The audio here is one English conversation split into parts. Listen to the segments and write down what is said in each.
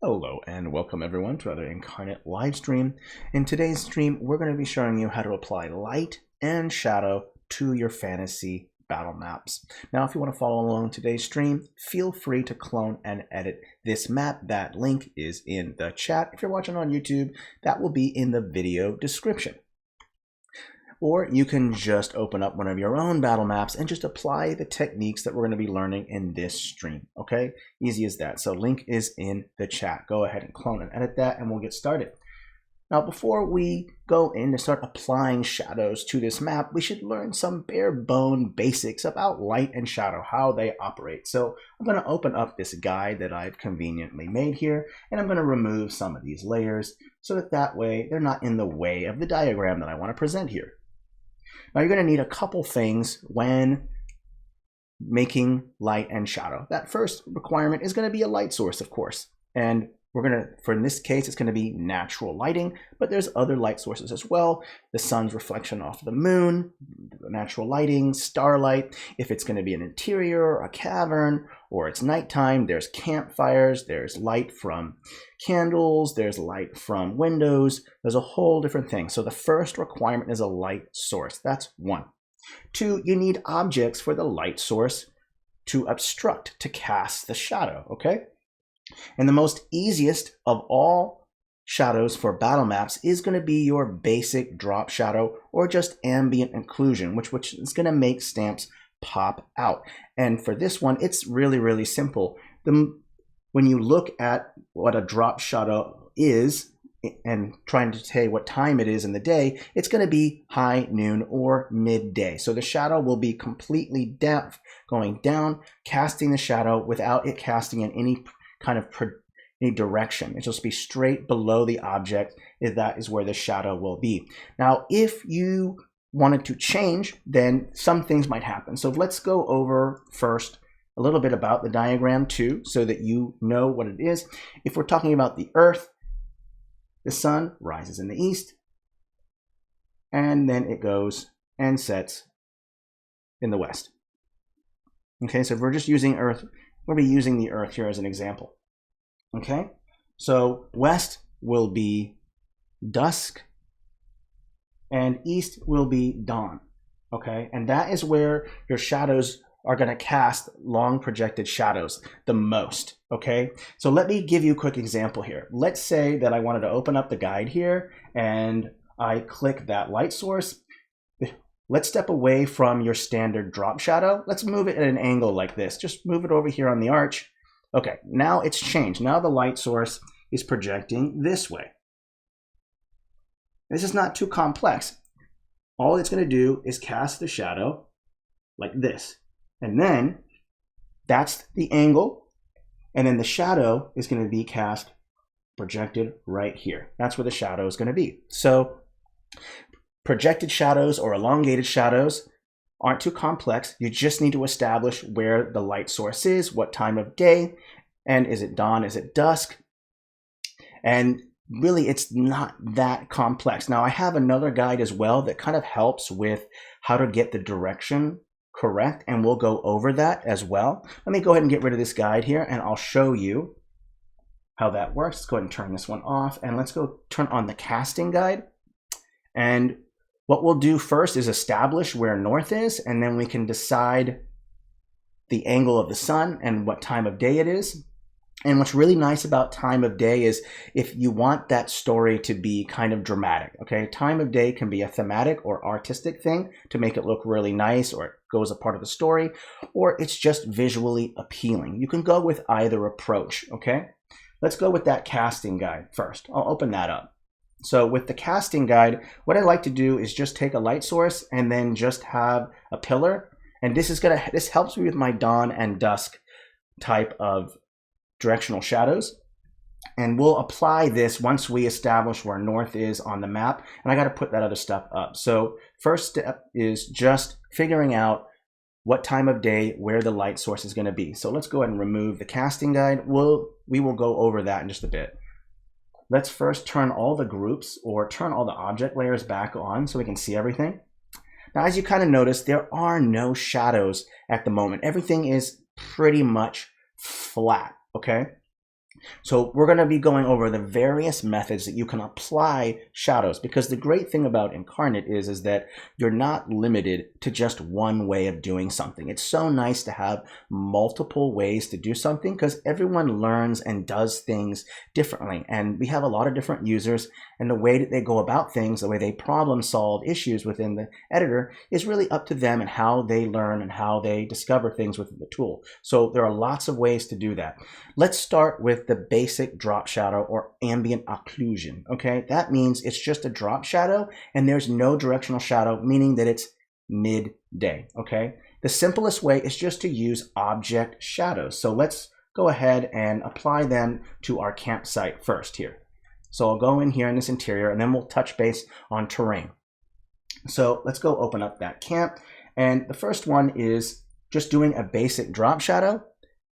Hello and welcome everyone to another Inkarnate live stream. In today's stream, we're going to be showing you how to apply light and shadow to your fantasy battle maps. Now, if you want to follow along today's stream, feel free to clone and edit this map. That link is in the chat. If you're watching on YouTube, that will be in the video description. Or you can just open up one of your own battle maps and just apply the techniques that we're going to be learning in this stream, okay? Easy as that. So link is in the chat. Go ahead and clone and edit that and we'll get started. Now, before we go in to start applying shadows to this map, we should learn some bare bone basics about light and shadow, how they operate. So I'm going to open up this guide that I've conveniently made here, and I'm going to remove some of these layers so that way they're not in the way of the diagram that I want to present here. Now you're going to need a couple things when making light and shadow. That first requirement is going to be a light source, of course. And we're going to, for in this case, it's going to be natural lighting, but there's other light sources as well. The sun's reflection off the moon, natural lighting, starlight. If it's going to be an interior, a cavern, or it's nighttime, there's campfires, there's light from candles, there's light from windows. There's a whole different thing. So the first requirement is a light source. That's one. Two, you need objects for the light source to obstruct, to cast the shadow, okay? And the most easiest of all shadows for battle maps is going to be your basic drop shadow or just ambient occlusion, which is going to make stamps pop out. And for this one, it's really simple. When you look at what a drop shadow is and trying to say what time it is in the day, it's going to be high noon or midday. So the shadow will be completely down, going down, casting the shadow without it casting in any kind of any direction. It'll just be straight below the object. That is where the shadow will be. Now, if you wanted to change, then some things might happen. So let's go over first a little bit about the diagram too, so that you know what it is. If we're talking about the Earth, the sun rises in the east, and then it goes and sets in the west. Okay, so if we're just using Earth, we'll be using the Earth here as an example. Okay, so west will be dusk, and east will be dawn. Okay, and that is where your shadows are going to cast long projected shadows the most. Okay, so let me give you a quick example here. Let's say that I wanted to open up the guide here and I click that light source. Let's step away from your standard drop shadow. Let's move it at an angle like this. Just move it over here on the arch. Okay, now it's changed. Now the light source is projecting this way. This is not too complex. All it's going to do is cast the shadow like this. And then that's the angle. And then the shadow is going to be cast, projected right here. That's where the shadow is going to be. So projected shadows or elongated shadows aren't too complex. You just need to establish where the light source is, what time of day, and is it dawn, is it dusk? And really, it's not that complex. Now, I have another guide as well that kind of helps with how to get the direction correct, and we'll go over that as well. Let me go ahead and get rid of this guide here, and I'll show you how that works. Let's go ahead and turn this one off, and let's go turn on the casting guide. And what we'll do first is establish where north is, and then we can decide the angle of the sun and what time of day it is. And what's really nice about time of day is if you want that story to be kind of dramatic, okay? Time of day can be a thematic or artistic thing to make it look really nice, or it goes a part of the story, or it's just visually appealing. You can go with either approach, okay? Let's go with that casting guide first. I'll open that up. So with the casting guide, what I like to do is just take a light source and then just have a pillar. And this helps me with my dawn and dusk type of directional shadows. And we'll apply this once we establish where north is on the map. And I got to put that other stuff up. So first step is just figuring out what time of day, where the light source is going to be. So let's go ahead and remove the casting guide. We will go over that in just a bit. Let's first turn all the groups or turn all the object layers back on so we can see everything. Now, as you kind of notice, there are no shadows at the moment. Everything is pretty much flat, okay? So we're going to be going over the various methods that you can apply shadows, because the great thing about Inkarnate is that you're not limited to just one way of doing something. It's so nice to have multiple ways to do something, because everyone learns and does things differently. And we have a lot of different users, and the way that they go about things, the way they problem solve issues within the editor is really up to them and how they learn and how they discover things within the tool. So there are lots of ways to do that. Let's start with the basic drop shadow or ambient occlusion. Okay, that means it's just a drop shadow and there's no directional shadow, meaning that it's midday. Okay, the simplest way is just to use object shadows. So let's go ahead and apply them to our campsite first here. So I'll go in here in this interior and then we'll touch base on terrain. So let's go open up that camp, and the first one is just doing a basic drop shadow,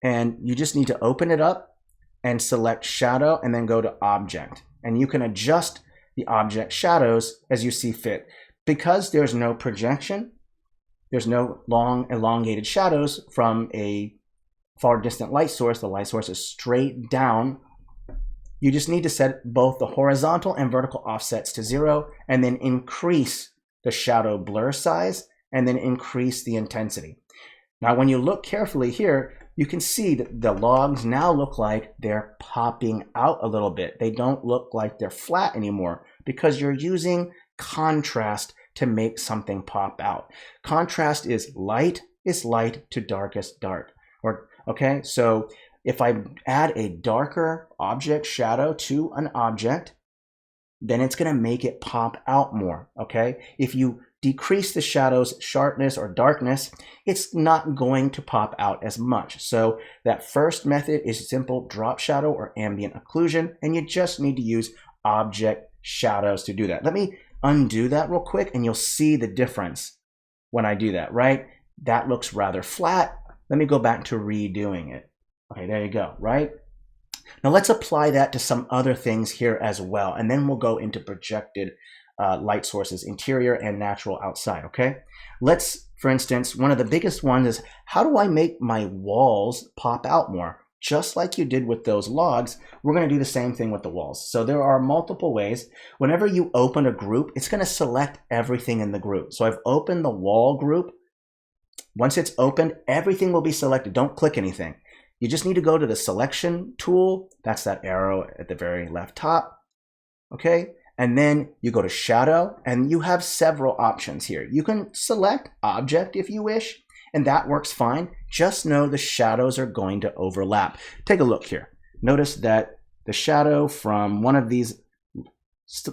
and you just need to open it up and select shadow and then go to object, and you can adjust the object shadows as you see fit. Because there's no projection, there's no long elongated shadows from a far distant light source, the light source is straight down. You just need to set both the horizontal and vertical offsets to 0 and then increase the shadow blur size and then increase the intensity. Now when you look carefully here, you can see that the logs now look like they're popping out a little bit. They don't look like they're flat anymore because you're using contrast to make something pop out. Contrast is light to darkest dark. Okay, so if I add a darker object shadow to an object, then it's going to make it pop out more. Okay, if you decrease the shadow's sharpness or darkness, it's not going to pop out as much. So that first method is simple drop shadow or ambient occlusion, and you just need to use object shadows to do that. Let me undo that real quick and you'll see the difference when I do that, right? That looks rather flat. Let me go back to redoing it. Okay, there you go, right? Now let's apply that to some other things here as well, and then we'll go into projected light sources, interior and natural outside. Okay, let's, for instance, one of the biggest ones is how do I make my walls pop out more? Just like you did with those logs, we're going to do the same thing with the walls. So there are multiple ways. Whenever you open a group, it's going to select everything in the group. So I've opened the wall group. Once it's opened, everything will be selected. Don't click anything. You just need to go to the selection tool. That's that arrow at the very left top. Okay. And then you go to shadow and you have several options here. You can select object if you wish, and that works fine. Just know the shadows are going to overlap. Take a look here. Notice that the shadow from one of these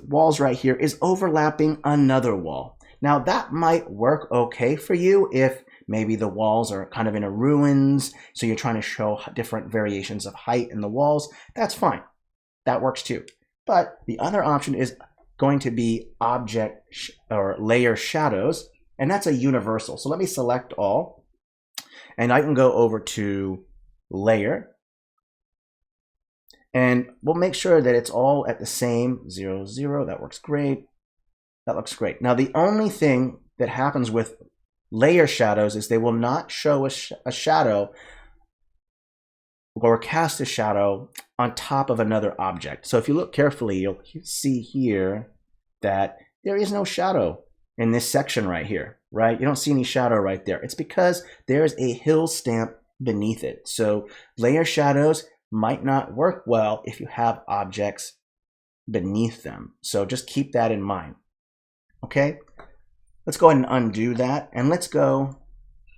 walls right here is overlapping another wall. Now that might work okay for you if maybe the walls are kind of in a ruins, so you're trying to show different variations of height in the walls. That's fine. That works too. But the other option is going to be object or layer shadows, and that's a universal. So let me select all, and I can go over to layer, and we'll make sure that it's all at the same 0, 0. That works great. That looks great. Now the only thing that happens with layer shadows is they will not show a shadow or cast a shadow on top of another object. So if you look carefully, you'll see here that there is no shadow in this section right here, right? You don't see any shadow right there. It's because there's a hill stamp beneath it. So layer shadows might not work well if you have objects beneath them. So just keep that in mind. Okay, let's go ahead and undo that, and let's go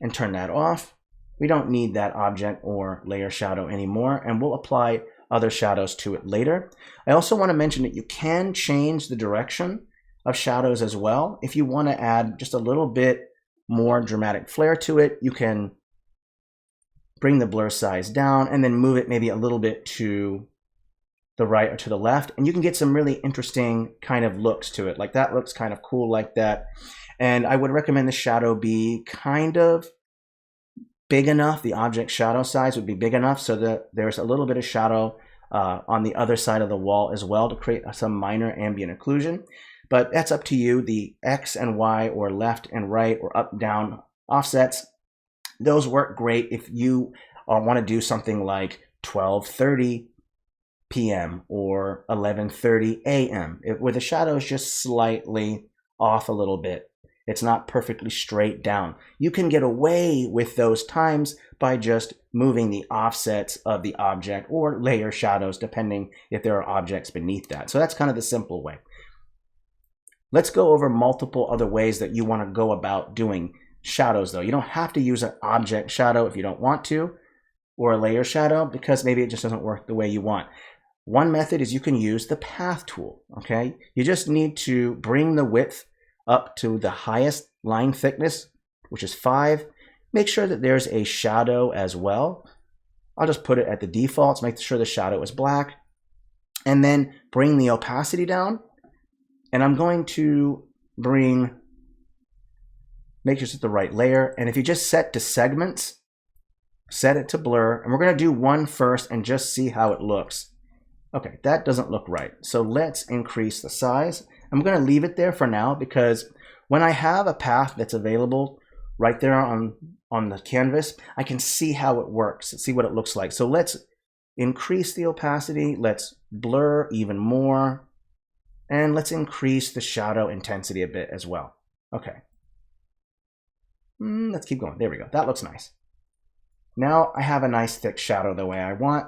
and turn that off. We don't need that object or layer shadow anymore, and we'll apply other shadows to it later. I also want to mention that you can change the direction of shadows as well. If you want to add just a little bit more dramatic flair to it, you can bring the blur size down and then move it maybe a little bit to the right or to the left, and you can get some really interesting kind of looks to it. Like that looks kind of cool like that. And I would recommend the shadow be kind of big enough. The object shadow size would be big enough so that there's a little bit of shadow on the other side of the wall as well to create some minor ambient occlusion. But that's up to you. The X and Y or left and right or up, down offsets, those work great if you want to do something like 1230 p.m. or 11:30 a.m. where the shadow is just slightly off a little bit. It's not perfectly straight down. You can get away with those times by just moving the offsets of the object or layer shadows, depending if there are objects beneath that. So that's kind of the simple way. Let's go over multiple other ways that you want to go about doing shadows, though. You don't have to use an object shadow if you don't want to, or a layer shadow, because maybe it just doesn't work the way you want. One method is you can use the path tool, okay? You just need to bring the width up to the highest line thickness, which is 5. Make sure that there's a shadow as well. I'll just put it at the defaults, make sure the shadow is black, and then bring the opacity down. And I'm going to make sure it's the right layer. And if you just set to segments, set it to blur, and we're going to do one first and just see how it looks. Okay, that doesn't look right. So let's increase the size. I'm going to leave it there for now because when I have a path that's available right there on the canvas, I can see how it works, see what it looks like. So let's increase the opacity, let's blur even more, and let's increase the shadow intensity a bit as well. Okay. Let's keep going. There we go. That looks nice. Now I have a nice thick shadow the way I want.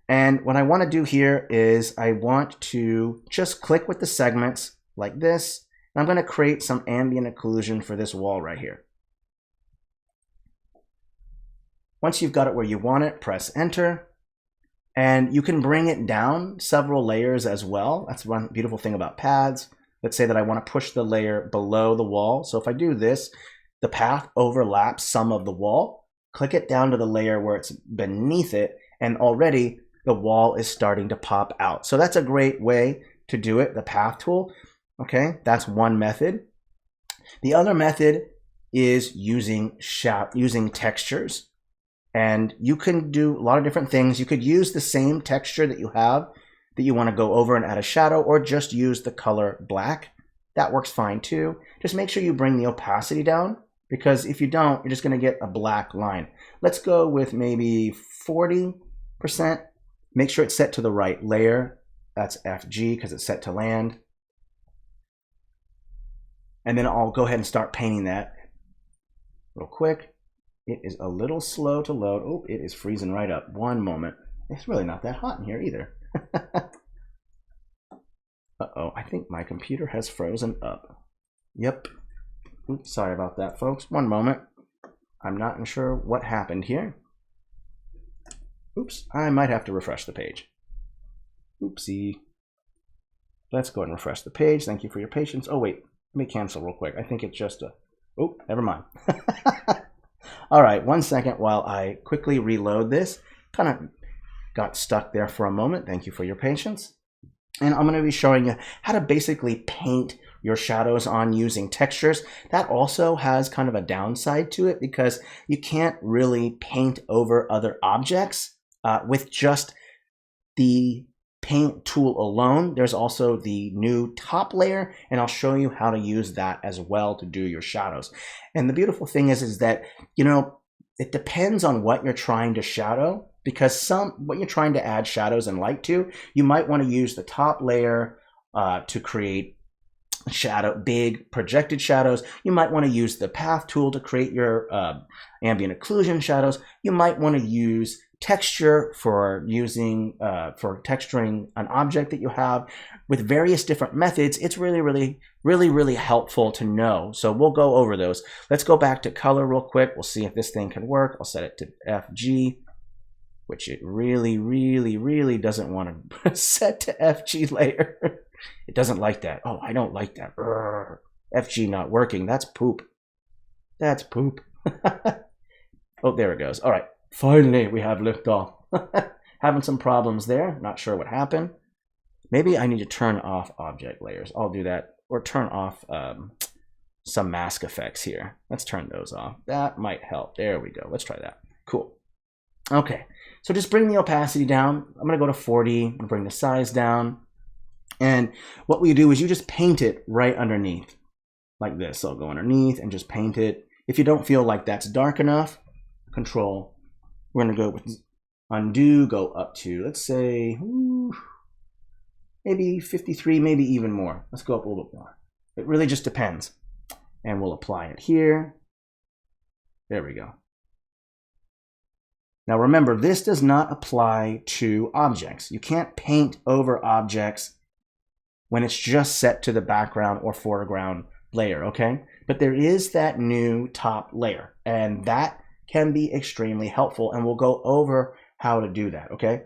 And what I want to do here is I want to just click with the segments like this. And I'm going to create some ambient occlusion for this wall right here. Once you've got it where you want it, press enter. And you can bring it down several layers as well. That's one beautiful thing about paths. Let's say that I want to push the layer below the wall. So if I do this, the path overlaps some of the wall. Click it down to the layer where it's beneath it, and already the wall is starting to pop out. So that's a great way to do it, the path tool. Okay, that's one method. The other method is using textures. And you can do a lot of different things. You could use the same texture that you have that you want to go over and add a shadow, or just use the color black. That works fine too. Just make sure you bring the opacity down, because if you don't, you're just going to get a black line. Let's go with maybe 40%. Make sure it's set to the right layer. That's FG because it's set to land. And then I'll go ahead and start painting that real quick. It is a little slow to load. Oh, it is freezing right up. One moment. It's really not that hot in here either. Uh-oh, I think my computer has frozen up. Yep. Oops, sorry about that, folks. One moment. I'm not sure what happened here. Oops, I might have to refresh the page. Oopsie. Let's go ahead and refresh the page. Thank you for your patience. Oh, wait. Let me cancel real quick. I think it's just a... Oh, never mind. All right, 1 second while I quickly reload this. Kind of got stuck there for a moment. Thank you for your patience. And I'm going to be showing you how to basically paint your shadows on using textures. That also has kind of a downside to it because you can't really paint over other objects with just the paint tool alone. There's also the new top layer, and I'll show you how to use that as well to do your shadows. And the beautiful thing is that, you know, it depends on what you're trying to shadow, because what you're trying to add shadows and light to, you might want to use the top layer to create big projected shadows. You might want to use the path tool to create your ambient occlusion shadows. You might want to use texture for texturing an object that you have. With various different methods, it's really helpful to know. So we'll go over those. Let's go back to color real quick. We'll see if this thing can work. I'll set it to FG, which it really doesn't want to set to FG layer. It doesn't like that. Oh, I don't like that. Urgh. FG not working. That's poop. That's poop. Oh, there it goes. All right. Finally, we have liftoff. Having some problems there. Not sure what happened. Maybe I need to turn off object layers. I'll do that. Or turn off some mask effects here. Let's turn those off. That might help. There we go. Let's try that. Cool. Okay. So just bring the opacity down. I'm going to go to 40. I'm going to bring the size down. And what we do is you just paint it right underneath. Like this. So I'll go underneath and just paint it. If you don't feel like that's dark enough, Control. We're going to go with Undo, go up to, let's say, maybe 53, maybe even more. Let's go up a little bit more. It really just depends. And we'll apply it here. There we go. Now remember, this does not apply to objects. You can't paint over objects when it's just set to the background or foreground layer, okay? But there is that new top layer, and that can be extremely helpful, and we'll go over how to do that, okay?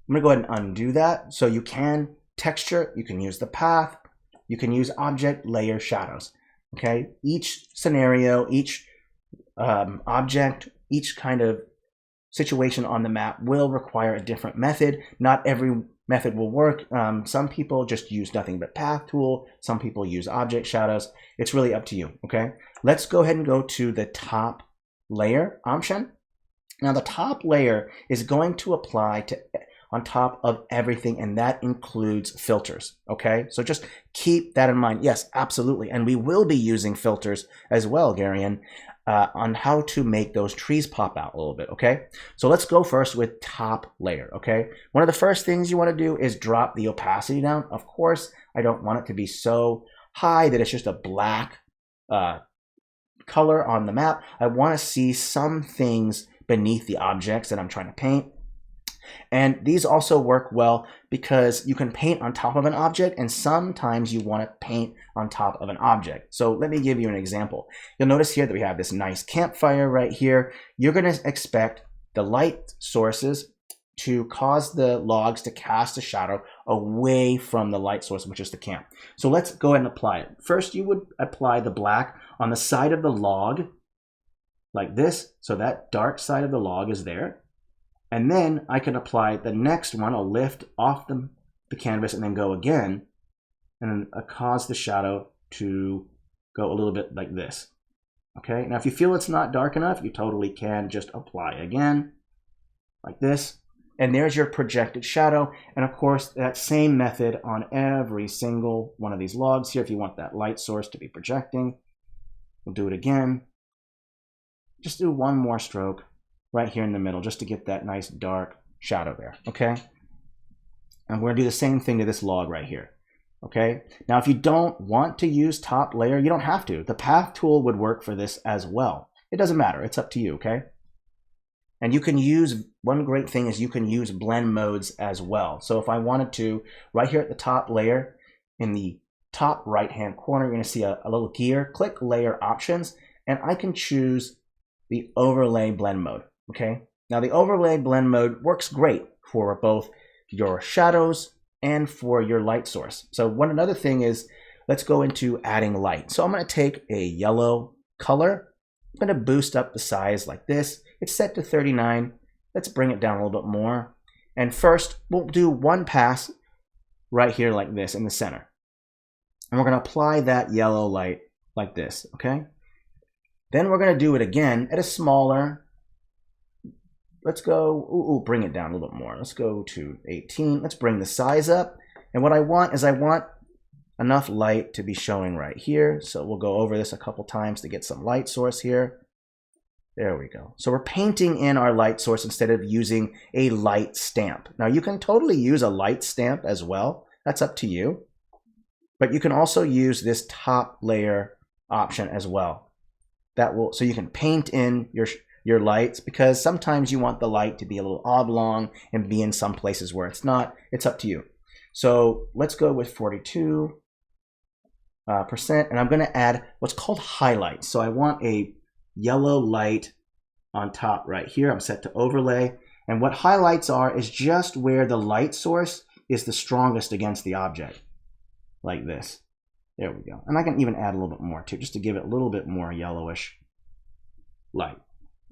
I'm gonna go ahead and undo that. So you can texture, you can use the path, you can use object, layer, shadows, okay? Each scenario, each object, each kind of situation on the map will require a different method. Not every method will work. Some people just use nothing but path tool. Some people use object shadows. It's really up to you, okay? Let's go ahead and go to the top layer option. Now the top layer is going to apply to on top of everything, and that includes filters, okay? So just keep that in mind. Yes, absolutely. And we will be using filters as well, Garion, on how to make those trees pop out a little bit, okay? So let's go first with top layer, okay? One of the first things you want to do is drop the opacity down. Of course, I don't want it to be so high that it's just a black color on the map. I want to see some things beneath the objects that I'm trying to paint. And these also work well because you can paint on top of an object, and sometimes you want to paint on top of an object. So let me give you an example. You'll notice here that we have this nice campfire right here. You're going to expect the light sources to cause the logs to cast a shadow away from the light source, which is the camp. So let's go ahead and apply it. First, you would apply the black on the side of the log like this. So that dark side of the log is there. And then I can apply the next one. I'll lift off the canvas and then go again, and then cause the shadow to go a little bit like this. Okay, now if you feel it's not dark enough, you totally can just apply again, like this. And there's your projected shadow. And of course, that same method on every single one of these logs here. If you want that light source to be projecting, we'll do it again. Just do one more stroke right here in the middle, just to get that nice dark shadow there, okay? And we're gonna do the same thing to this log right here, okay? Now, if you don't want to use top layer, you don't have to. The path tool would work for this as well. It doesn't matter, it's up to you, okay? And you can use, one great thing is you can use blend modes as well. So if I wanted to, right here at the top layer, in the top right-hand corner, you're gonna see a little gear, click layer options, and I can choose the overlay blend mode. Okay, now the overlay blend mode works great for both your shadows and for your light source. So another thing is, let's go into adding light. So I'm going to take a yellow color. I'm going to boost up the size like this. It's set to 39. Let's bring it down a little bit more. And first, we'll do one pass right here like this in the center. And we're going to apply that yellow light like this, okay? Then we're going to do it again at a smaller. Let's go, bring it down a little bit more. Let's go to 18. Let's bring the size up. And what I want is I want enough light to be showing right here. So we'll go over this a couple times to get some light source here. There we go. So we're painting in our light source instead of using a light stamp. Now you can totally use a light stamp as well. That's up to you. But you can also use this top layer option as well. That will, so you can paint in your lights, because sometimes you want the light to be a little oblong and be in some places where it's not. It's up to you. So let's go with 42%, and I'm going to add what's called highlights. So I want a yellow light on top right here. I'm set to overlay, and what highlights are is just where the light source is the strongest against the object, like this. There we go. And I can even add a little bit more too, just to give it a little bit more yellowish light.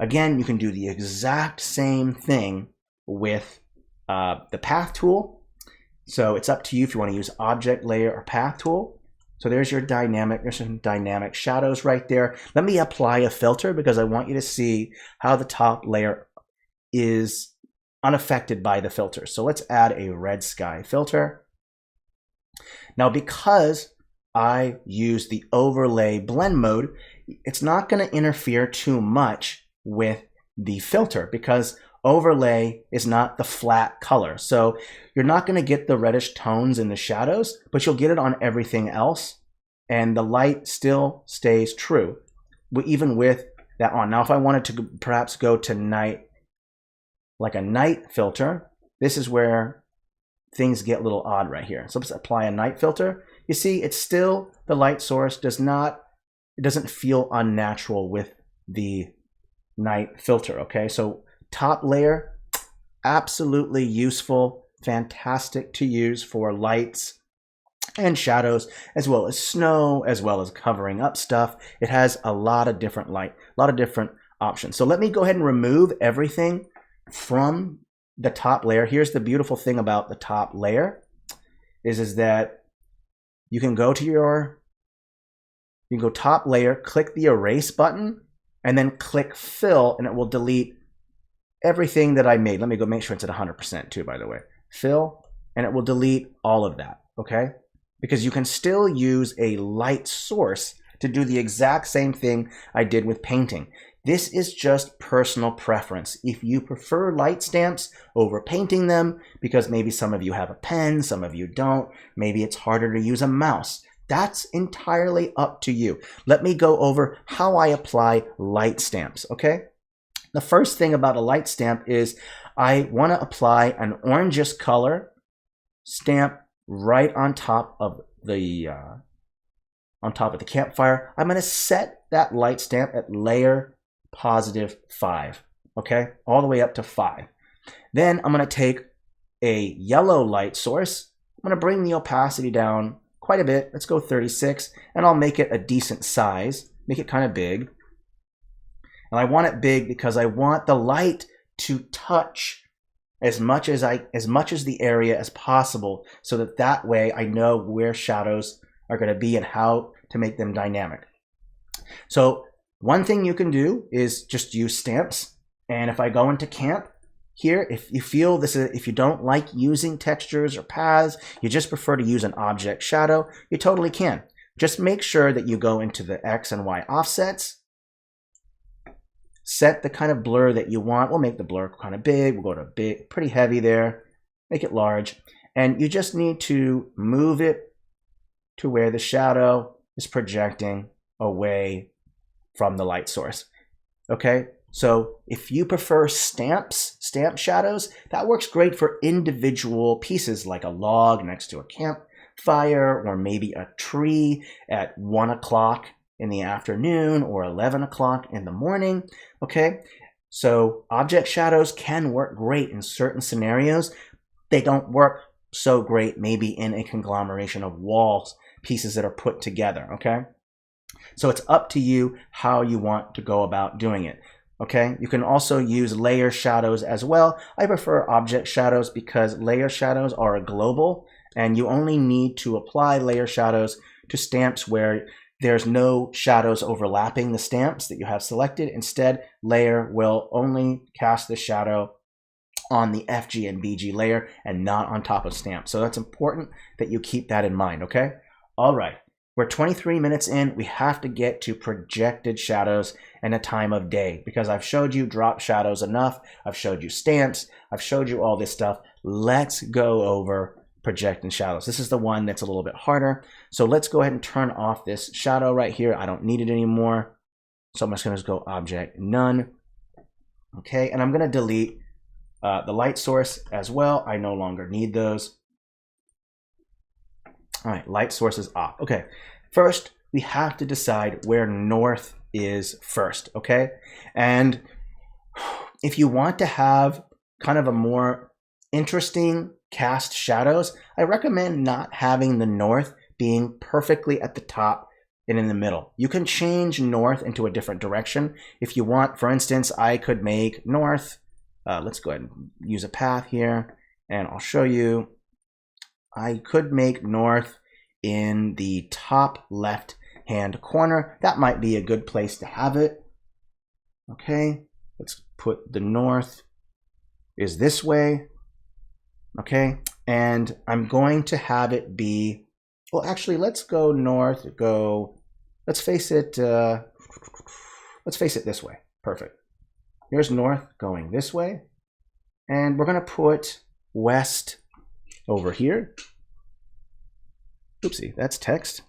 Again, you can do the exact same thing with the path tool. So it's up to you if you want to use object layer or path tool. So there's your dynamic, there's some dynamic shadows right there. Let me apply a filter because I want you to see how the top layer is unaffected by the filter. So let's add a red sky filter. Now, because I use the overlay blend mode, it's not going to interfere too much with the filter, because overlay is not the flat color. So you're not going to get the reddish tones in the shadows, but you'll get it on everything else. And the light still stays true, even with that on. Now, if I wanted to perhaps go to night, like a night filter, this is where things get a little odd right here. So let's apply a night filter. You see, it's still, the light source it doesn't feel unnatural with the night filter, okay? So top layer, absolutely useful, fantastic to use for lights and shadows, as well as snow, as well as covering up stuff. It has a lot of different light, a lot of different options. So let me go ahead and remove everything from the top layer. Here's the beautiful thing about the top layer is that you can go top layer, click the erase button, and then click fill, and it will delete everything that I made. Let me go make sure it's at 100% too, by the way. Fill, and it will delete all of that, okay? Because you can still use a light source to do the exact same thing I did with painting. This is just personal preference. If you prefer light stamps over painting them, because maybe some of you have a pen, some of you don't, maybe it's harder to use a mouse, that's entirely up to you. Let me go over how I apply light stamps, okay? The first thing about a light stamp is I want to apply an orangish color stamp right on top of the campfire. I'm going to set that light stamp at layer +5, okay? All the way up to 5. Then I'm going to take a yellow light source. I'm going to bring the opacity down quite a bit. Let's go 36, and I'll make it a decent size, make it kind of big. And I want it big because I want the light to touch as much as the area as possible, so that way I know where shadows are going to be and how to make them dynamic. So one thing you can do is just use stamps. And if I go into camp here, if you feel if you don't like using textures or paths, you just prefer to use an object shadow, you totally can. Just make sure that you go into the X and Y offsets, set the kind of blur that you want. We'll make the blur kind of big. We'll go to big, pretty heavy there, make it large. And you just need to move it to where the shadow is projecting away from the light source. Okay, so if you prefer stamp shadows, that works great for individual pieces like a log next to a campfire, or maybe a tree at 1 o'clock in the afternoon or 11 o'clock in the morning. Okay, so object shadows can work great in certain scenarios. They don't work so great maybe in a conglomeration of walls pieces that are put together. Okay, so it's up to you how you want to go about doing it. Okay, you can also use layer shadows as well. I prefer object shadows because layer shadows are a global, and you only need to apply layer shadows to stamps where there's no shadows overlapping the stamps that you have selected. Instead, layer will only cast the shadow on the FG and BG layer and not on top of stamp. So that's important that you keep that in mind, okay? All right, we're 23 minutes in. We have to get to projected shadows and a time of day, because I've showed you drop shadows enough. I've showed you stamps. I've showed you all this stuff. Let's go over projecting shadows. This is the one that's a little bit harder. So let's go ahead and turn off this shadow right here. I don't need it anymore. So I'm just going to go object none. Okay, and I'm going to delete the light source as well. I no longer need those. All right, light source is off. Okay, first we have to decide where north is first, okay? And if you want to have kind of a more interesting cast shadows, I recommend not having the north being perfectly at the top and in the middle. You can change north into a different direction if you want. For instance, I could make north, let's go ahead and use a path here, and I'll show you. I could make north in the top left hand corner. That might be a good place to have it. Okay, let's put the north is this way. Okay, and I'm going to have it be, well, actually, let's go north, let's face it this way. Perfect. Here's north going this way. And we're going to put west over here. Oopsie, that's text.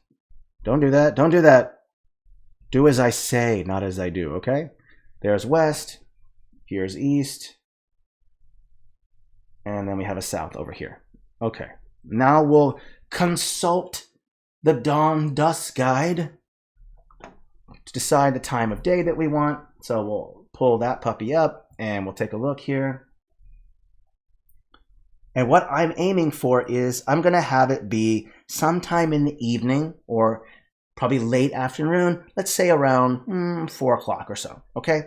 Don't do that. Don't do that. Do as I say, not as I do, okay? There's west. Here's east. And then we have a south over here. Okay. Now we'll consult the dawn dusk guide to decide the time of day that we want. So we'll pull that puppy up and we'll take a look here. And what I'm aiming for is I'm going to have it be sometime in the evening or probably late afternoon, let's say around 4 o'clock or so. Okay,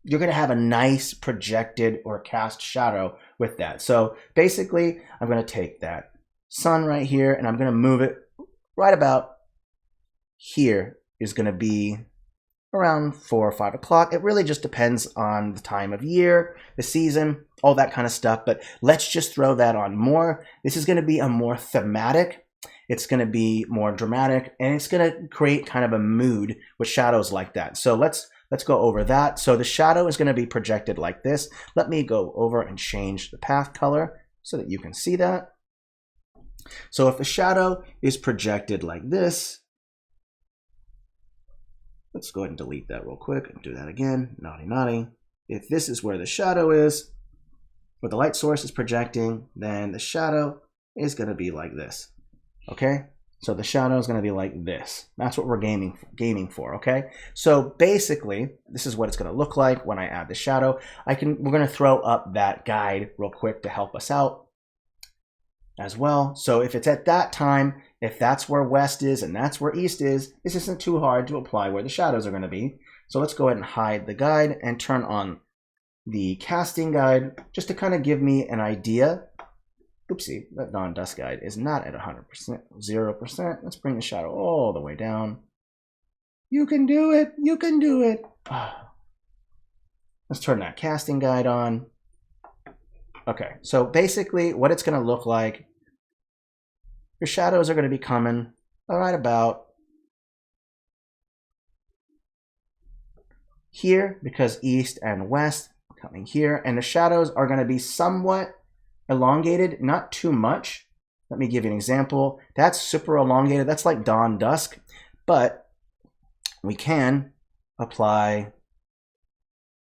you're going to have a nice projected or cast shadow with that. So basically, I'm going to take that sun right here and I'm going to move it right about here. Is going to be around 4 or 5 o'clock. It really just depends on the time of year, the season, all that kind of stuff. But let's just throw that on more. This is going to be a more thematic. It's going to be more dramatic, and it's going to create kind of a mood with shadows like that. So let's go over that. So the shadow is going to be projected like this. Let me go over and change the path color so that you can see that. So if the shadow is projected like this, let's go ahead and delete that real quick and do that again. Naughty, naughty. If this is where the shadow is, where the light source is projecting, then the shadow is going to be like this. Okay? So the shadow is going to be like this. That's what we're gaming for, okay? So basically, this is what it's going to look like when I add the shadow. We're going to throw up that guide real quick to help us out as well. So if it's at that time, if that's where west is and that's where east is, this isn't too hard to apply where the shadows are going to be. So let's go ahead and hide the guide and turn on the casting guide just to kind of give me an idea. Oopsie, that dawn dusk guide is not at 100%, 0%. Let's bring the shadow all the way down. You can do it. You can do it. Let's turn that casting guide on. Okay, so basically what it's going to look like, your shadows are going to be coming right about here because east and west coming here, and the shadows are going to be somewhat elongated, not too much. Let me give you an example. That's super elongated. That's like dawn dusk, but we can apply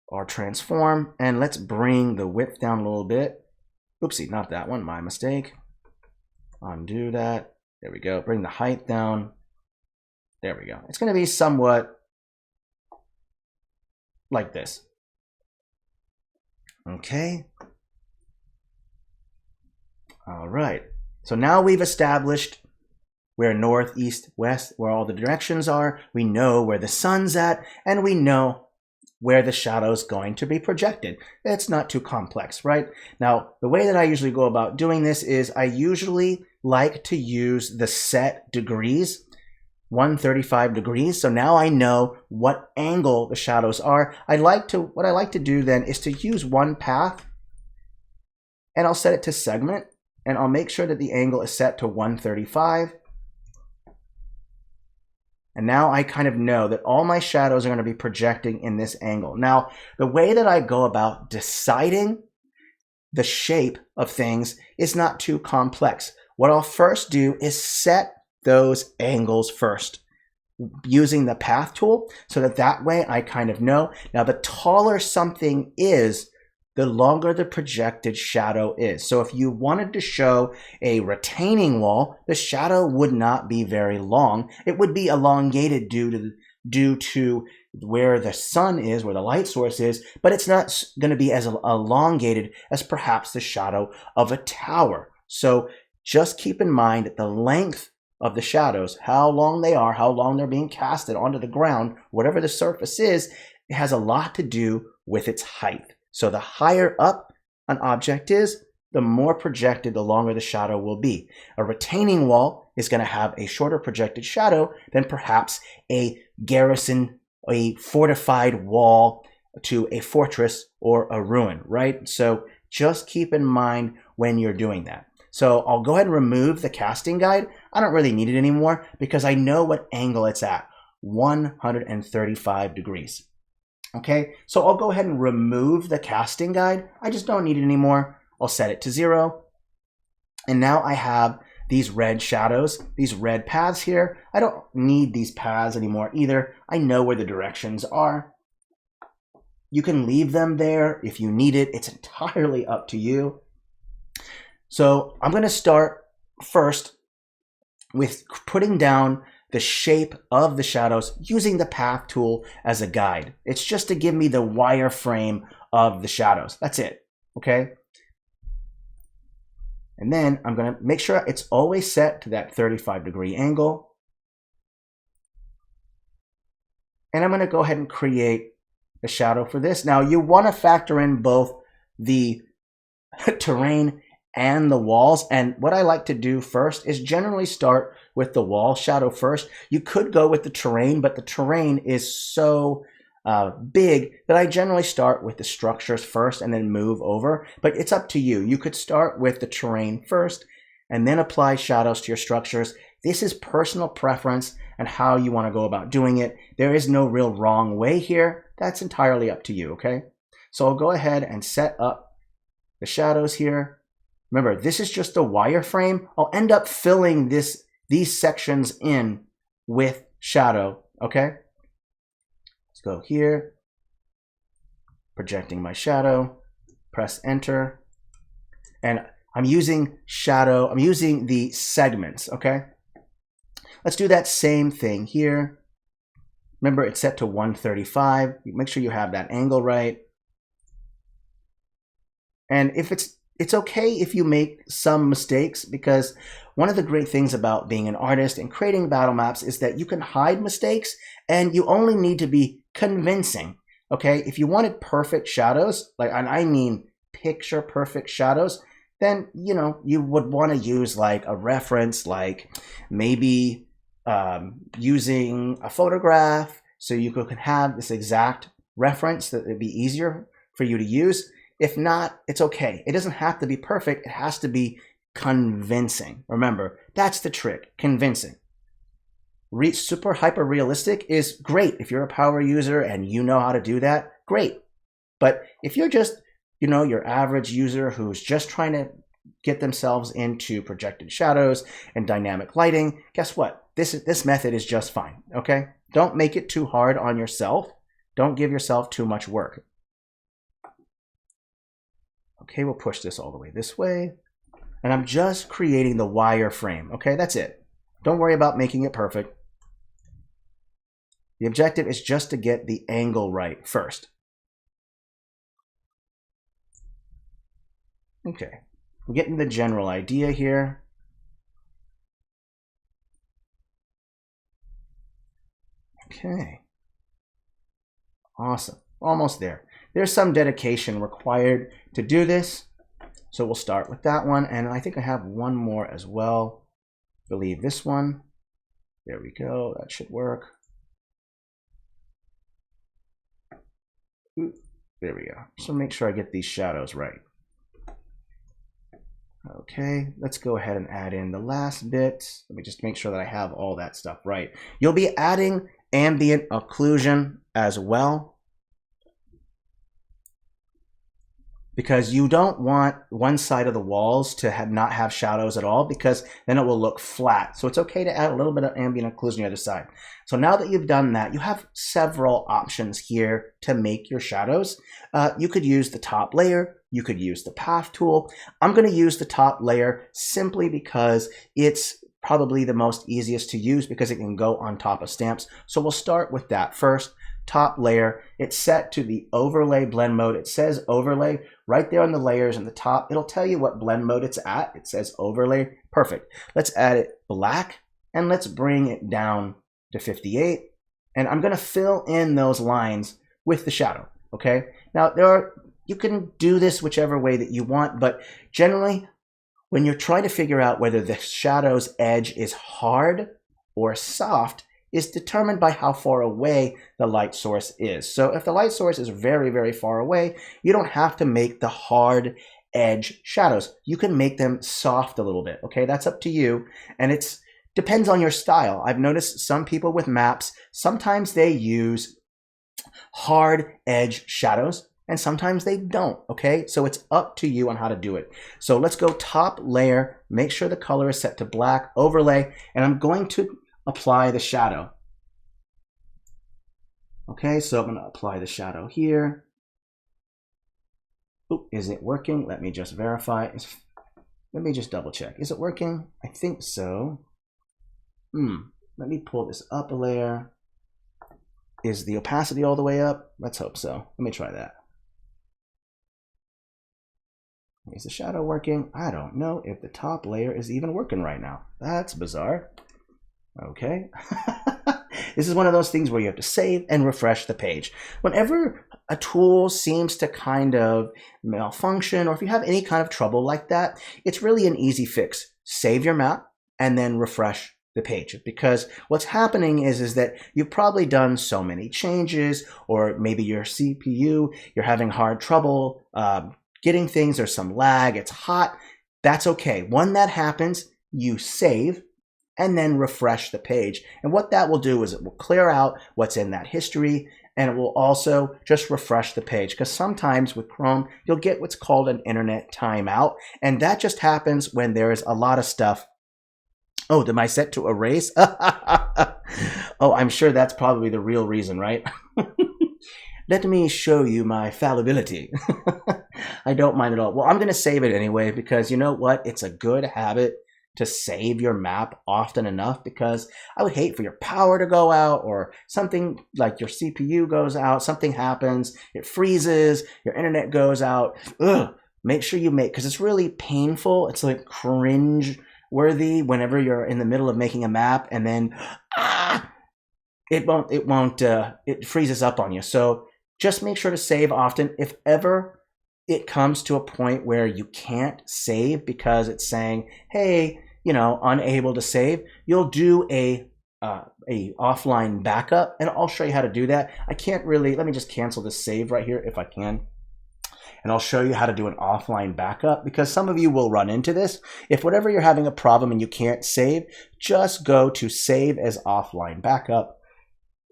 or transform, and let's bring the width down a little bit. Oopsie, not that one, my mistake. Undo that. There we go. Bring the height down. There we go. It's going to be somewhat like this. Okay. All right. So now we've established where north, east, west, where all the directions are. We know where the sun's at, and we know where the shadow's going to be projected. It's not too complex, right? Now, the way that I usually go about doing this is I usually like to use the set degrees, 135 degrees. So now I know what angle the shadows are. What I like to do then is to use one path, and I'll set it to segment, and I'll make sure that the angle is set to 135. And now I kind of know that all my shadows are going to be projecting in this angle. Now, the way that I go about deciding the shape of things is not too complex. What I'll first do is set those angles first using the path tool so that way I kind of know. Now, the taller something is, the longer the projected shadow is. So if you wanted to show a retaining wall, the shadow would not be very long. It would be elongated due to where the sun is, where the light source is, but it's not going to be as elongated as perhaps the shadow of a tower. So just keep in mind that the length of the shadows, how long they are, how long they're being casted onto the ground, whatever the surface is, it has a lot to do with its height. So the higher up an object is, the more projected, the longer the shadow will be. A retaining wall is going to have a shorter projected shadow than perhaps a garrison, a fortified wall to a fortress or a ruin, right? So just keep in mind when you're doing that. So I'll go ahead and remove the casting guide. I don't really need it anymore because I know what angle it's at, 135 degrees. Okay, so I'll go ahead and remove the casting guide. I just don't need it anymore. I'll set it to 0. And now I have these red shadows, these red paths here. I don't need these paths anymore either. I know where the directions are. You can leave them there if you need it. It's entirely up to you. So I'm going to start first with putting down the shape of the shadows using the path tool as a guide. It's just to give me the wireframe of the shadows. That's it. Okay. And then I'm going to make sure it's always set to that 35-degree angle. And I'm going to go ahead and create a shadow for this. Now you want to factor in both the terrain and the walls. And what I like to do first is generally start with the wall shadow first. You could go with the terrain, but the terrain is so big that I generally start with the structures first and then move over. But it's up to you. You could start with the terrain first and then apply shadows to your structures. This is personal preference and how you want to go about doing it. There is no real wrong way here. That's entirely up to you, okay? So I'll go ahead and set up the shadows here. Remember, this is just a wireframe. I'll end up filling these sections in with shadow, okay? Let's go here, projecting my shadow, press enter, and I'm using shadow, I'm using the segments, okay? Let's do that same thing here. Remember, it's set to 135. Make sure you have that angle right. And if it's okay if you make some mistakes, because one of the great things about being an artist and creating battle maps is that you can hide mistakes and you only need to be convincing. Okay, if you wanted perfect shadows, like, and I mean picture perfect shadows, then you would want to use like a reference, like maybe using a photograph, so you could have this exact reference that would be easier for you to use. If not, it's okay. It doesn't have to be perfect. It has to be convincing. Remember, that's the trick, convincing. Super hyper realistic is great. If you're a power user and you know how to do that, great. But if you're just, your average user who's just trying to get themselves into projected shadows and dynamic lighting, guess what? This method is just fine, okay? Don't make it too hard on yourself. Don't give yourself too much work. Okay, we'll push this all the way this way. And I'm just creating the wireframe, okay? That's it. Don't worry about making it perfect. The objective is just to get the angle right first. Okay, we're getting the general idea here. Okay, awesome, almost there. There's some dedication required to do this, so we'll start with that one, and I think I have one more as well. I believe this one. There we go, that should work. Ooh, there we go. So make sure I get these shadows right. Okay, let's go ahead and add in the last bit. Let me just make sure that I have all that stuff right. You'll be adding ambient occlusion as well, because you don't want one side of the walls to not have shadows at all, because then it will look flat. So it's okay to add a little bit of ambient occlusion on the other side. So now that you've done that, you have several options here to make your shadows. You could use the top layer. You could use the path tool. I'm going to use the top layer simply because it's probably the most easiest to use, because it can go on top of stamps. So we'll start with that first. Top layer, it's set to the overlay blend mode. It says overlay right there on the layers in the top. It'll tell you what blend mode it's at. It says overlay. Perfect. Let's add it black and let's bring it down to 58. And I'm going to fill in those lines with the shadow. Okay. Now you can do this whichever way that you want, but generally when you're trying to figure out whether the shadow's edge is hard or soft, is determined by how far away the light source is. So if the light source is very, very far away, you don't have to make the hard edge shadows. You can make them soft a little bit, okay? That's up to you, and it depends on your style. I've noticed some people with maps, sometimes they use hard edge shadows, and sometimes they don't, okay? So it's up to you on how to do it. So let's go top layer, make sure the color is set to black, overlay, and I'm going to apply the shadow. Okay, so I'm going to apply the shadow here. Ooh, is it working? Let me just verify. Let me just double check. Is it working? I think so. Let me pull this up a layer. Is the opacity all the way up? Let's hope so. Let me try that. Is the shadow working? I don't know if the top layer is even working right now. That's bizarre. Okay. This is one of those things where you have to save and refresh the page. Whenever a tool seems to kind of malfunction, or if you have any kind of trouble like that, it's really an easy fix. Save your map and then refresh the page, because what's happening is that you've probably done so many changes, or maybe your CPU, you're having hard trouble getting things, there's some lag, it's hot. That's okay. When that happens, you save and then refresh the page. And what that will do is it will clear out what's in that history, and it will also just refresh the page, because sometimes with Chrome, you'll get what's called an internet timeout, and that just happens when there's a lot of stuff. Oh, am I set to erase? Oh, I'm sure that's probably the real reason, right? Let me show you my fallibility. I don't mind at all. Well, I'm going to save it anyway, because you know what? It's a good habit to save your map often enough, because I would hate for your power to go out, or something like your CPU goes out, something happens, it freezes, your internet goes out. Ugh. Make sure you make, because it's really painful. It's like cringe worthy whenever you're in the middle of making a map and then it freezes up on you. So just make sure to save often. If ever it comes to a point where you can't save because it's saying, hey, you know, unable to save, you'll do a offline backup, and I'll show you how to do that. I can't really, let me just cancel this save right here if I can. And I'll show you how to do an offline backup, because some of you will run into this. If whatever you're having a problem and you can't save, just go to save as offline backup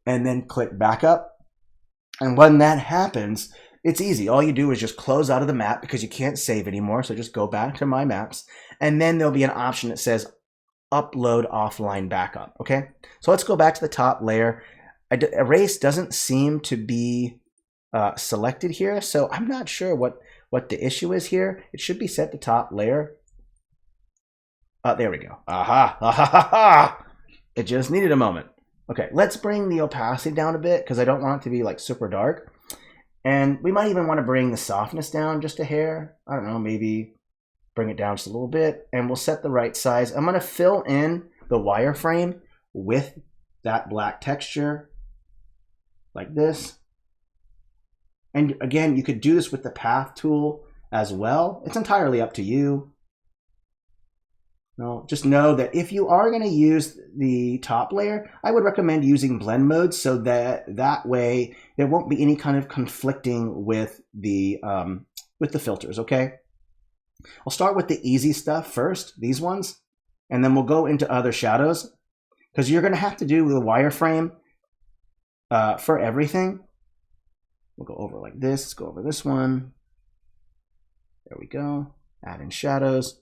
and then click backup. And when that happens, it's easy. All you do is just close out of the map because you can't save anymore. So just go back to My Maps, and then there'll be an option that says upload offline backup. Okay, so let's go back to the top layer. Erase doesn't seem to be selected here, so I'm not sure what the issue is here. It should be set to top layer. There we go. Aha! It just needed a moment. Okay, let's bring the opacity down a bit, because I don't want it to be like super dark. And we might even want to bring the softness down just a hair. I don't know, maybe bring it down just a little bit, and we'll set the right size. I'm going to fill in the wireframe with that black texture like this. And again, you could do this with the path tool as well. It's entirely up to you. Now, just know that if you are going to use the top layer, I would recommend using blend mode, so that way there won't be any kind of conflicting with the filters. Okay, I'll start with the easy stuff first, these ones, and then we'll go into other shadows, because you're going to have to do the wireframe for everything. We'll go over like this. Let's go over this one. There we go. Add in shadows.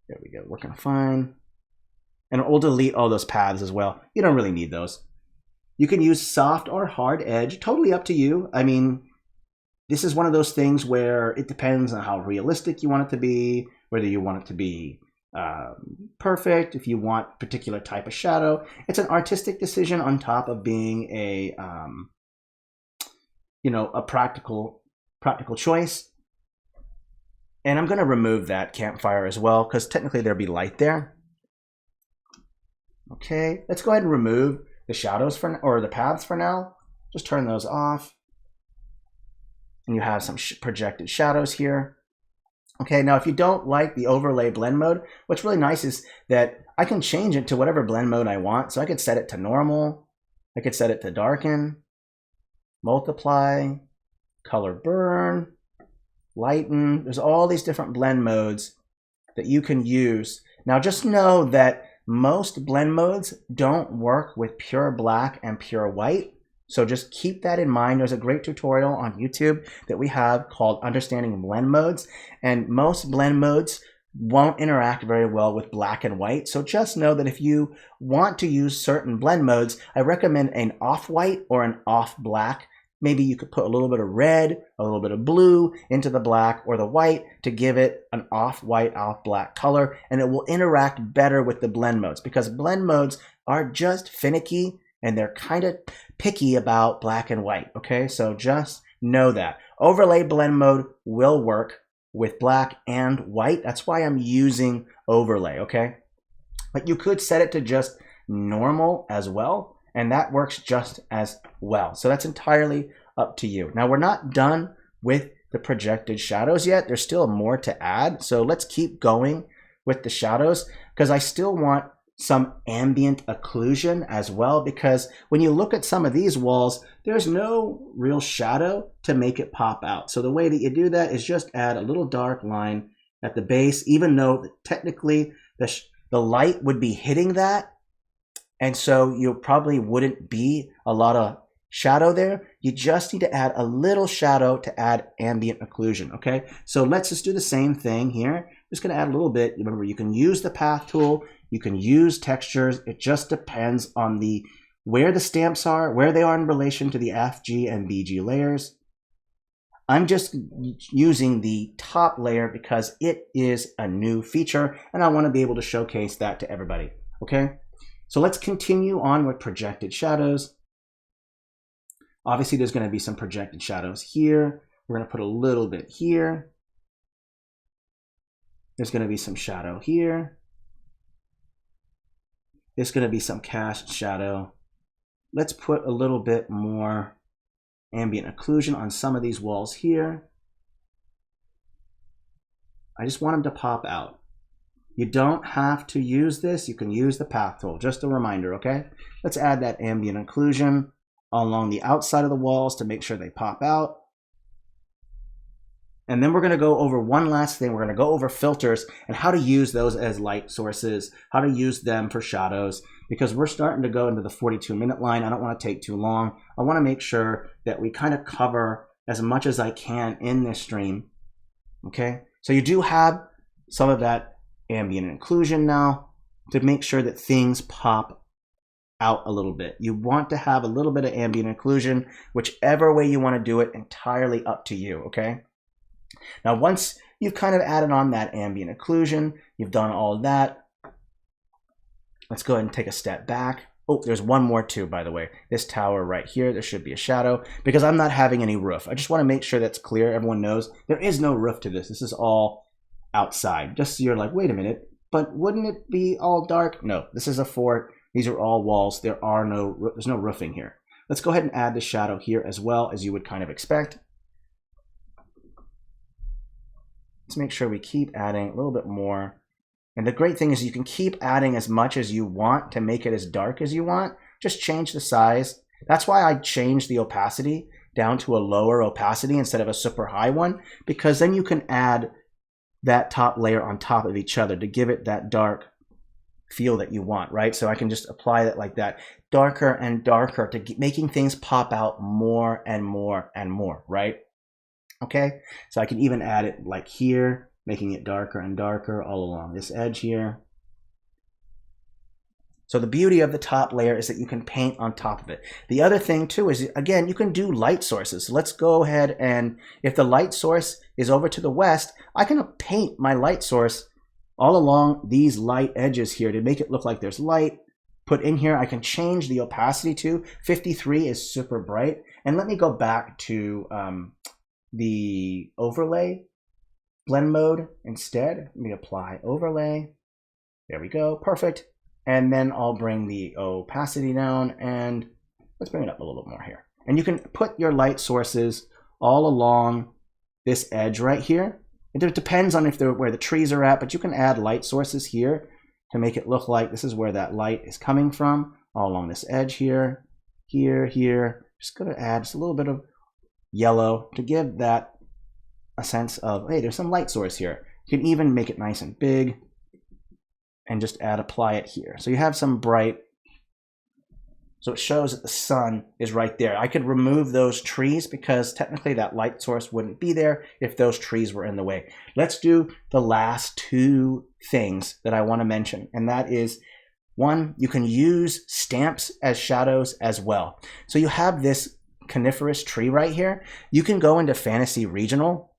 There we go. Working fine. And we'll delete all those paths as well. You don't really need those. You can use soft or hard edge. Totally up to you. I mean, this is one of those things where it depends on how realistic you want it to be, whether you want it to be perfect, if you want a particular type of shadow. It's an artistic decision on top of being a a practical choice. And I'm going to remove that campfire as well, because technically there'll be light there. Okay, let's go ahead and remove the shadows or the paths for now. Just turn those off. And you have some projected shadows here. Okay, now if you don't like the overlay blend mode, what's really nice is that I can change it to whatever blend mode I want. So I could set it to normal. I could set it to darken, multiply, color burn, lighten. There's all these different blend modes that you can use. Now just know that most blend modes don't work with pure black and pure white. So just keep that in mind. There's a great tutorial on YouTube that we have called Understanding Blend Modes, and most blend modes won't interact very well with black and white. So just know that if you want to use certain blend modes, I recommend an off-white or an off-black. Maybe you could put a little bit of red, a little bit of blue into the black or the white to give it an off-white, off-black color, and it will interact better with the blend modes, because blend modes are just finicky and they're kind of picky about black and white, okay? So just know that. Overlay blend mode will work with black and white. That's why I'm using overlay, okay? But you could set it to just normal as well, and that works just as well. So that's entirely up to you. Now, we're not done with the projected shadows yet. There's still more to add. So let's keep going with the shadows, because I still want some ambient occlusion as well, because when you look at some of these walls, there's no real shadow to make it pop out. So the way that you do that is just add a little dark line at the base, even though technically the light would be hitting that, and so you probably wouldn't be a lot of shadow there. You just need to add a little shadow to add ambient occlusion, okay? So let's just do the same thing here. Just gonna add a little bit. Remember, you can use the path tool, you can use textures. It just depends on where the stamps are, where they are in relation to the FG and BG layers. I'm just using the top layer because it is a new feature and I want to be able to showcase that to everybody, okay? So let's continue on with projected shadows. Obviously, there's going to be some projected shadows here. We're going to put a little bit here. There's going to be some shadow here. There's going to be some cast shadow. Let's put a little bit more ambient occlusion on some of these walls here. I just want them to pop out. You don't have to use this. You can use the path tool. Just a reminder, okay? Let's add that ambient occlusion along the outside of the walls to make sure they pop out. And then we're going to go over one last thing. We're going to go over filters and how to use those as light sources, how to use them for shadows, because we're starting to go into the 42-minute line. I don't want to take too long. I want to make sure that we kind of cover as much as I can in this stream, okay? So you do have some of that ambient occlusion now to make sure that things pop out a little bit. You want to have a little bit of ambient occlusion, whichever way you want to do it, entirely up to you, okay? Now, once you've kind of added on that ambient occlusion, you've done all of that, let's go ahead and take a step back. Oh, there's one more too, by the way. This tower right here, there should be a shadow because I'm not having any roof. I just want to make sure that's clear. Everyone knows there is no roof to this. This is all outside. Just so you're like, wait a minute, but wouldn't it be all dark? No, this is a fort. These are all walls. There's no roofing here. Let's go ahead and add the shadow here as well, as you would kind of expect. Let's make sure we keep adding a little bit more. And the great thing is you can keep adding as much as you want to make it as dark as you want. Just change the size. That's why I changed the opacity down to a lower opacity instead of a super high one, because then you can add that top layer on top of each other to give it that dark feel that you want, right? So I can just apply that like that, darker and darker, to making things pop out more and more and more, right? Okay, so I can even add it like here, making it darker and darker all along this edge here. So the beauty of the top layer is that you can paint on top of it. The other thing too is, again, you can do light sources. So let's go ahead, and if the light source is over to the west, I can paint my light source all along these light edges here to make it look like there's light. Put in here, I can change the opacity to 53 is super bright. And let me go back to the overlay blend mode instead. Let me apply overlay. There we go, perfect. And then I'll bring the opacity down, and let's bring it up a little bit more here. And you can put your light sources all along this edge right here. It depends on where the trees are at, but you can add light sources here to make it look like this is where that light is coming from, all along this edge here, here. Just gonna add just a little bit of yellow to give that a sense of, hey, there's some light source here. You can even make it nice and big and just apply it here. So you have some bright So it shows that the sun is right there. I could remove those trees because technically that light source wouldn't be there if those trees were in the way. Let's do the last two things that I want to mention. And that is, one, you can use stamps as shadows as well. So you have this coniferous tree right here. You can go into Fantasy Regional.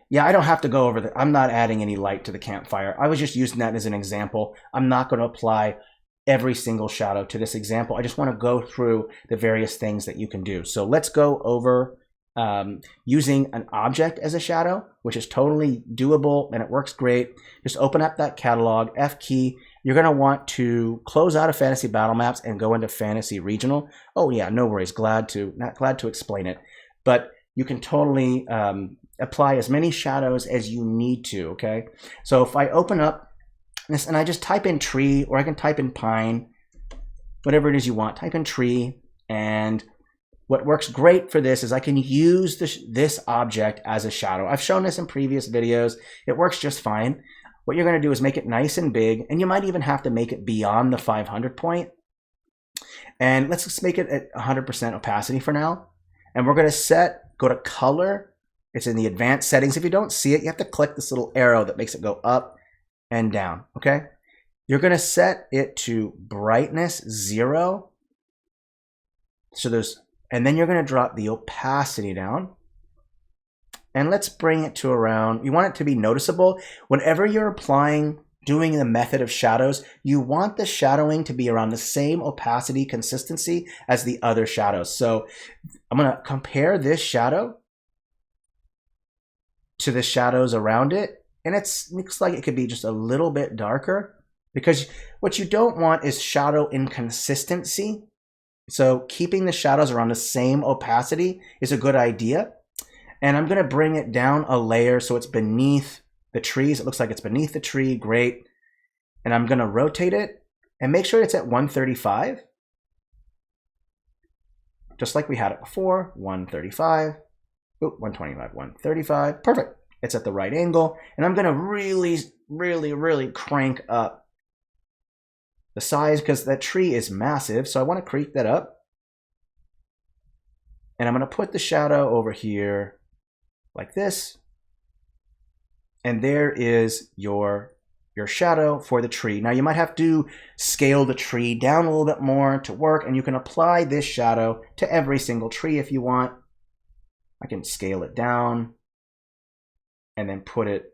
Yeah, I don't have to go over that. I'm not adding any light to the campfire. I was just using that as an example. I'm not going to apply every single shadow to this example. I just want to go through the various things that you can do. So let's go over using an object as a shadow, which is totally doable and it works great. Just open up that catalog, F key. You're going to want to close out of Fantasy Battlemaps and go into Fantasy Regional. Oh yeah, no worries. Glad to explain it. But you can totally apply as many shadows as you need to, okay? So if I open up this and I just type in tree, or I can type in pine, whatever it is you want, type in tree. And what works great for this is I can use this object as a shadow. I've shown this in previous videos. It works just fine. What you're going to do is make it nice and big, and you might even have to make it beyond the 500 point. And let's just make it at 100% opacity for now. And we're going to go to color. It's in the advanced settings. If you don't see it, you have to click this little arrow that makes it go up and down, okay? You're going to set it to brightness 0. And then you're going to drop the opacity down. And let's bring it to around, you want it to be noticeable. Whenever you're doing the method of shadows, you want the shadowing to be around the same opacity consistency as the other shadows. So I'm going to compare this shadow to the shadows around it. And it looks like it could be just a little bit darker, because what you don't want is shadow inconsistency. So keeping the shadows around the same opacity is a good idea. And I'm going to bring it down a layer so it's beneath the trees. It looks like it's beneath the tree. Great. And I'm going to rotate it and make sure it's at 135. Just like we had it before. 135. Ooh, 125, 135. Perfect. It's at the right angle. And I'm going to really, really, really crank up the size because that tree is massive. So I want to crank that up. And I'm going to put the shadow over here like this. And there is your shadow for the tree. Now you might have to scale the tree down a little bit more to work, and you can apply this shadow to every single tree if you want. I can scale it down and then put it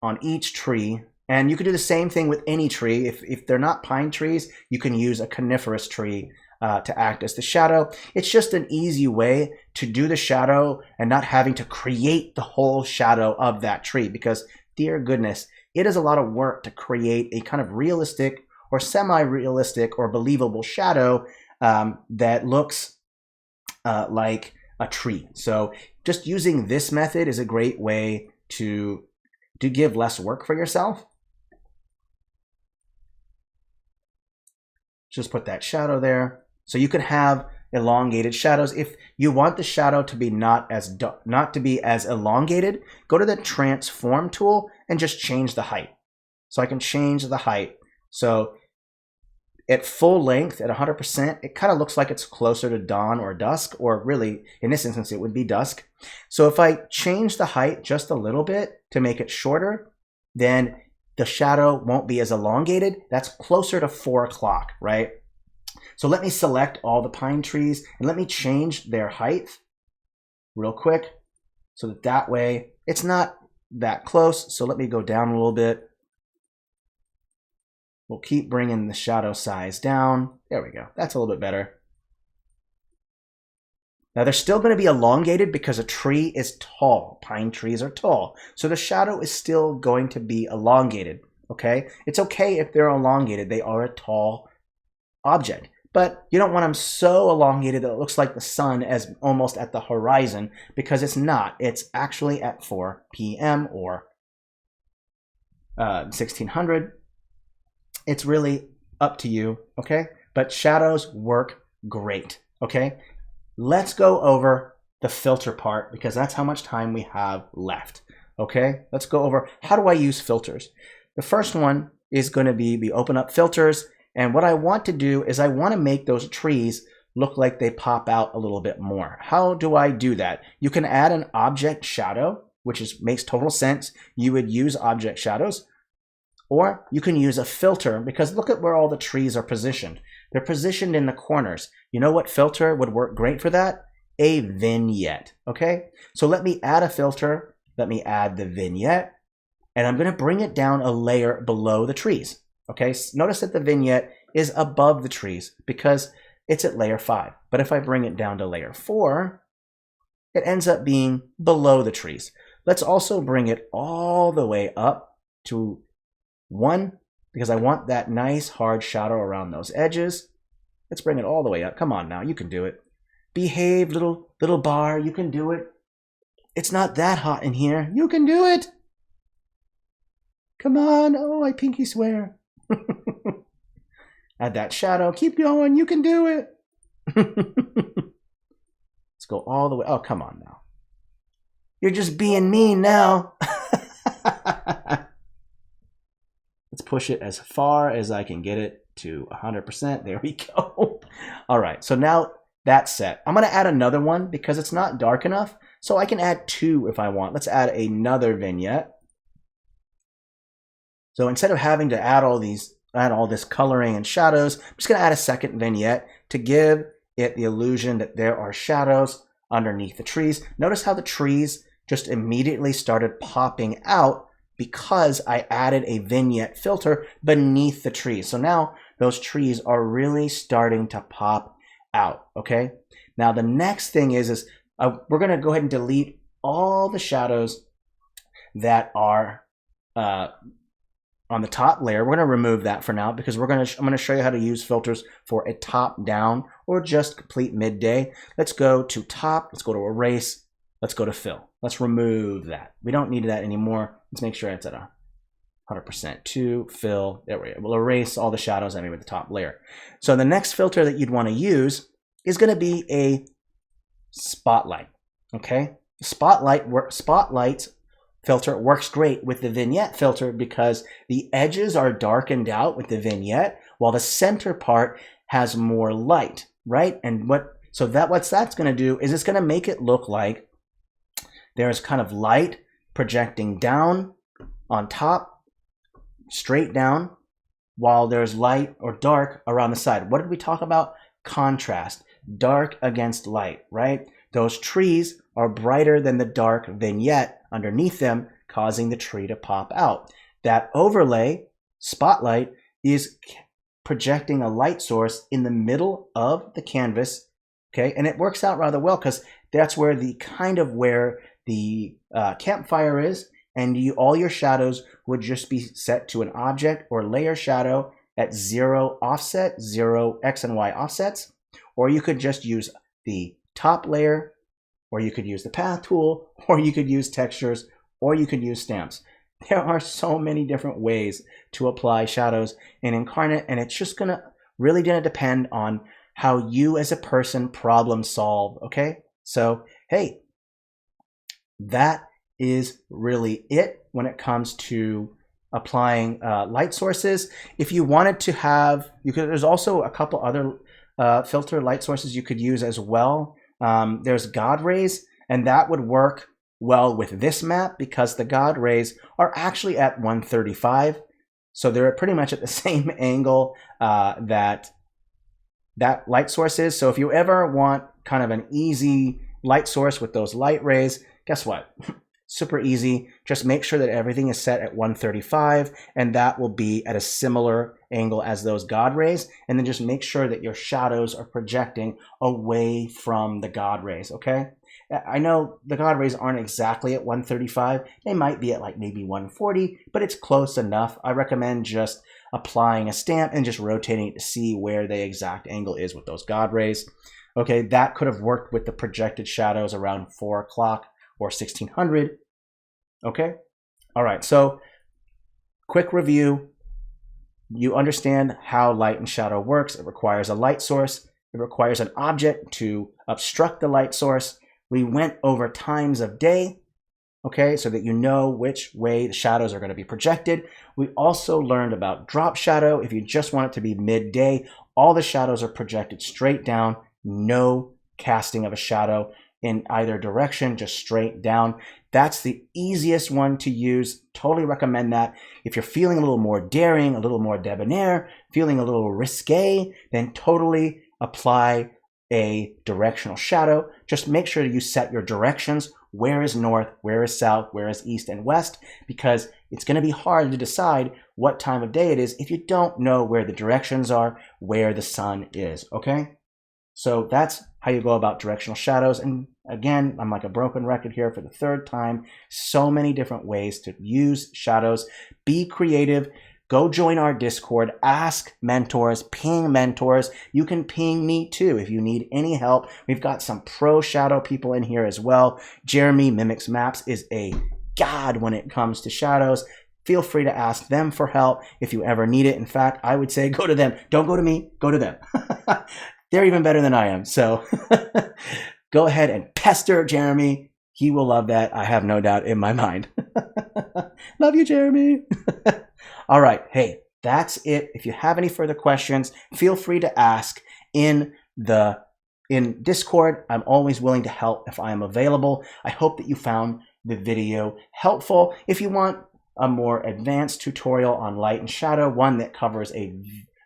on each tree. And you can do the same thing with any tree. If they're not pine trees, you can use a coniferous tree to act as the shadow. It's just an easy way to do the shadow and not having to create the whole shadow of that tree, because dear goodness, it is a lot of work to create a kind of realistic or semi-realistic or believable shadow that looks like a tree. So just using this method is a great way to give less work for yourself. Just put that shadow there. So you can have elongated shadows. If you want the shadow to be not to be as elongated, go to the transform tool and just change the height. So I can change the height. So at full length, at 100%, it kind of looks like it's closer to dawn or dusk, or really, in this instance, it would be dusk. So if I change the height just a little bit to make it shorter, then the shadow won't be as elongated. That's closer to 4 o'clock, right? So let me select all the pine trees and let me change their height real quick so that way it's not that close. So let me go down a little bit. We'll keep bringing the shadow size down. There we go. That's a little bit better. Now they're still going to be elongated because a tree is tall. Pine trees are tall. So the shadow is still going to be elongated, okay? It's okay if they're elongated. They are a tall object. But you don't want them so elongated that it looks like the sun is almost at the horizon, because it's not. It's actually at 4 p.m. or 1600. It's really up to you, okay? But shadows work great, okay? Let's go over the filter part because that's how much time we have left, okay? Let's go over how do I use filters. The first one is going to be we open up filters. And what I want to do is I want to make those trees look like they pop out a little bit more. How do I do that? You can add an object shadow, which makes total sense. You would use object shadows, or you can use a filter, because look at where all the trees are positioned. They're positioned in the corners. You know what filter would work great for that? A vignette, okay? So let me add a filter. Let me add the vignette, and I'm going to bring it down a layer below the trees, okay? Notice that the vignette is above the trees because it's at layer 5. But if I bring it down to layer 4, it ends up being below the trees. Let's also bring it all the way up to 1 because I want that nice hard shadow around those edges. Let's bring it all the way up. Come on now, you can do it. Behave, little bar, you can do it. It's not that hot in here. You can do it. Come on. Oh, I pinky swear. Add that shadow. Keep going. You can do it. Let's go all the way. Oh, come on now. You're just being mean now. Let's push it as far as I can get it to 100%. There we go. All right. So now that's set. I'm going to add another one because it's not dark enough. So I can add 2 if I want. Let's add another vignette. So instead of having to add all this coloring and shadows, I'm just going to add a second vignette to give it the illusion that there are shadows underneath the trees. Notice how the trees just immediately started popping out because I added a vignette filter beneath the trees. So now those trees are really starting to pop out, okay? Now the next thing is we're going to go ahead and delete all the shadows that are on the top layer. We're going to remove that for now because I'm going to show you how to use filters for a top down or just complete midday. Let's go to top. Let's go to erase. Let's go to fill. Let's remove that. We don't need that anymore. Let's make sure it's at 100% to fill. There we go. We'll erase all the shadows I made with the top layer. So the next filter that you'd want to use is going to be a spotlight. Okay, the spotlight filter works great with the vignette filter because the edges are darkened out with the vignette while the center part has more light, right? And what that's going to do is it's going to make it look like there's kind of light projecting down on top, straight down, while there's light or dark around the side. What did we talk about? Contrast, dark against light, right? Those trees are brighter than the dark vignette underneath them, causing the tree to pop out. That overlay, spotlight, is projecting a light source in the middle of the canvas, okay? And it works out rather well because that's where the campfire is, and all your shadows would just be set to an object or layer shadow at 0 offset, 0 X and Y offsets, or you could just use the top layer, or you could use the path tool, or you could use textures, or you could use stamps. There are so many different ways to apply shadows in Inkarnate, and it's just really gonna depend on how you as a person problem solve, okay? So, hey, that is really it when it comes to applying light sources. If you wanted to have, there's also a couple other filter light sources you could use as well. There's God rays, and that would work well with this map because the God rays are actually at 135. So they're pretty much at the same angle that light source is. So if you ever want kind of an easy light source with those light rays, guess what? Super easy. Just make sure that everything is set at 135, and that will be at a similar angle as those God rays. And then just make sure that your shadows are projecting away from the God rays, okay? I know the God rays aren't exactly at 135. They might be at like maybe 140, but it's close enough. I recommend just applying a stamp and just rotating it to see where the exact angle is with those God rays. Okay, that could have worked with the projected shadows around 4 o'clock or 1600. Okay, all right, so quick review. You understand how light and shadow works. It requires a light source. It requires an object to obstruct the light source. We went over times of day. okay, so that you know which way the shadows are going to be projected. We also learned about drop shadow. If you just want it to be midday, all the shadows are projected straight down, no casting of a shadow in either direction, just straight down. That's the easiest one to use. Totally recommend that. If you're feeling a little more daring, a little more debonair, feeling a little risque, then totally apply a directional shadow. Just make sure you set your directions. Where is north, where is south, where is east and west, because it's going to be hard to decide what time of day it is if you don't know where the directions are, where the sun is, okay? So that's how you go about directional shadows. And again, I'm like a broken record here for the third time. So many different ways to use shadows. Be creative. Go join our Discord. Ask mentors. Ping mentors. You can ping me too if you need any help. We've got some pro shadow people in here as well. Jeremy Mimics Maps is a god when it comes to shadows. Feel free to ask them for help if you ever need it. In fact, I would say go to them. Don't go to me. Go to them. They're even better than I am. So go ahead and pester Jeremy. He will love that. I have no doubt in my mind. Love you, Jeremy. All right. Hey, that's it. If you have any further questions, feel free to ask in Discord. I'm always willing to help if I am available. I hope that you found the video helpful. If you want a more advanced tutorial on light and shadow, one that covers a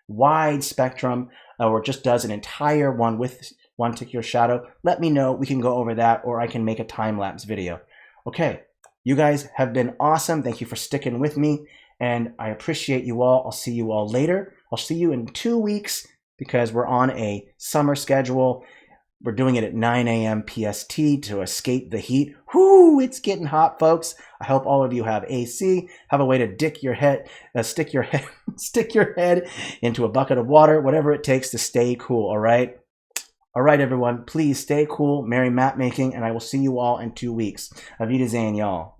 wide spectrum or just does an entire one with one particular shadow, let me know. We can go over that, or I can make a time-lapse video. Okay, you guys have been awesome. Thank you for sticking with me, and I appreciate you all. I'll see you all later. I'll see you in 2 weeks because we're on a summer schedule. We're doing it at 9 a.m. PST to escape the heat. Whoo, it's getting hot, folks. I hope all of you have AC, have a way to stick your head into a bucket of water, whatever it takes to stay cool, all right? All right, everyone, please stay cool. Merry map making, and I will see you all in 2 weeks. Auf Wiedersehen, y'all.